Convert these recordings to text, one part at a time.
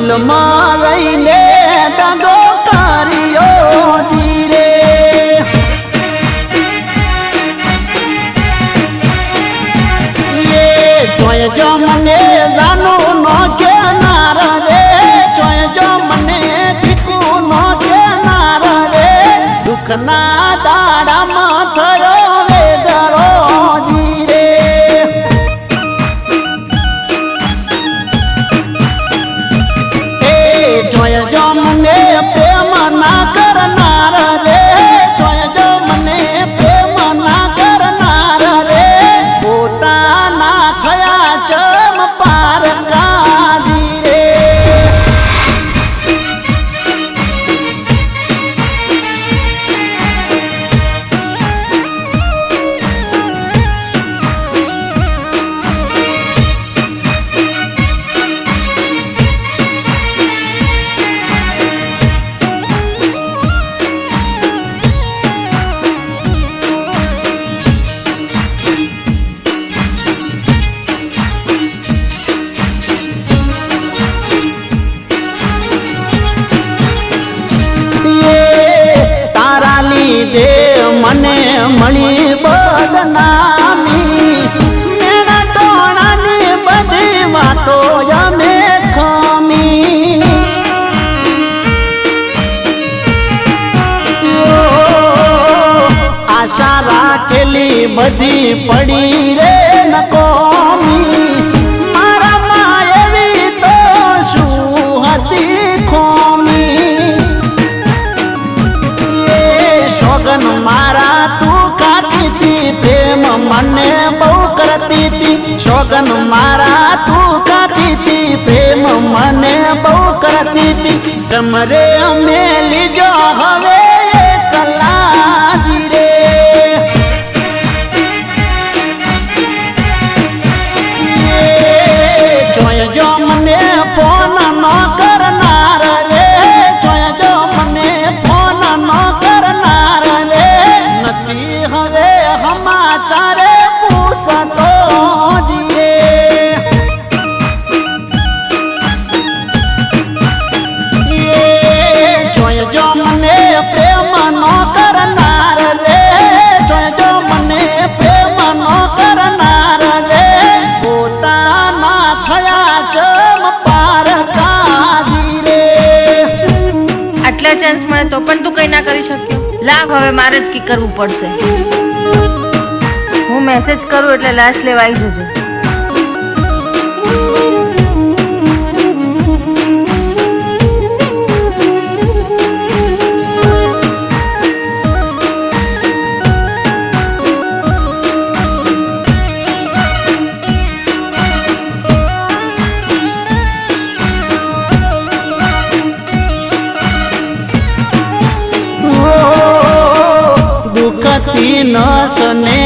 દિલમાં રહીને દગો કર્યો જીરે જોય જો મને જાનું નો કેનાર રે જોય જો મને ઠીકું નો કેનાર રે દુઃખના દાડામાં થયો વેદળો જીરે જોય જો મને પ્રેમ ના કરનાર રે જોય જો મને પ્રેમ ના કરનાર રે પોતાના થયા ચમ પાર ગાજી રે દે મને મળી બદનામી મેણા ટોણાની બધી વાતો અમે ખમી આશા રાખેલી બધી પડી રે નકોમી મારા માં એવી તો શું હતી ખોમી સોગન મારા તું ખાતી તી પ્રેમ મને બહુ કરતી તી સોગન મારા તું ખાતી તી પ્રેમ મને બહુ કરતી તી તમરે અમે લીજો હવે કલાજી રે જોય જો મને ફોન નો કરનાર રે જોય જો મને ફોન નો કરનાર નથી હવે સમાચારે પૂછતો જીરે જોય જો મને પ્રેમ નો કરનાર રે જોય જો મને પ્રેમ નો કરનાર રે પોતાના થયા ચમ પાર કાજી રે આટલા ચાન્સ મળે તો પણ તું કઈ ના કરી શક્યો લાવ હવે મારે જ કી કરવું પડશે હું મેસેજ કરું એટલે લાશ લેવા આવી જજે દુખતી નસને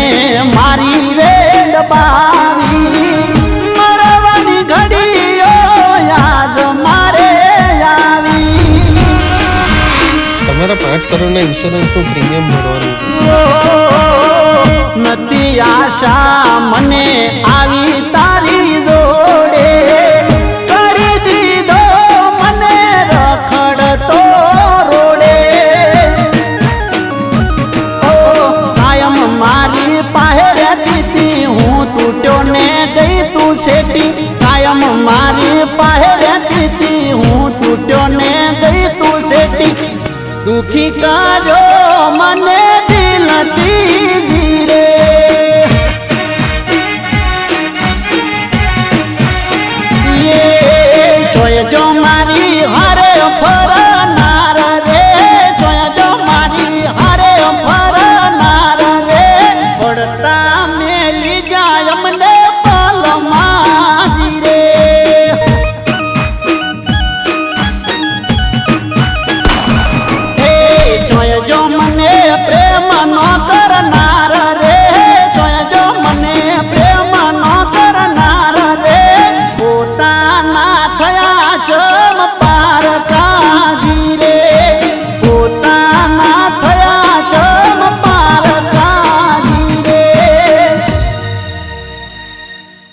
મારી રે દબાવી મરવાની ઘડીઓ આજ મારે આવી તમારા 5 કરોડના ઇન્સ્યોરન્સનું પ્રીમિયમ ભરવાનું નથી આશા મને આવી તારી જોડે કરી દીધો મને રખડતો રોડે મારી પાસે રહેતી તી હું તૂટ્યો ને ગઈ તું શેટી કાયમ મારી પાસે રહેતી તી હું તૂટ્યો ને ગઈ તું શેટી દુખી કાજો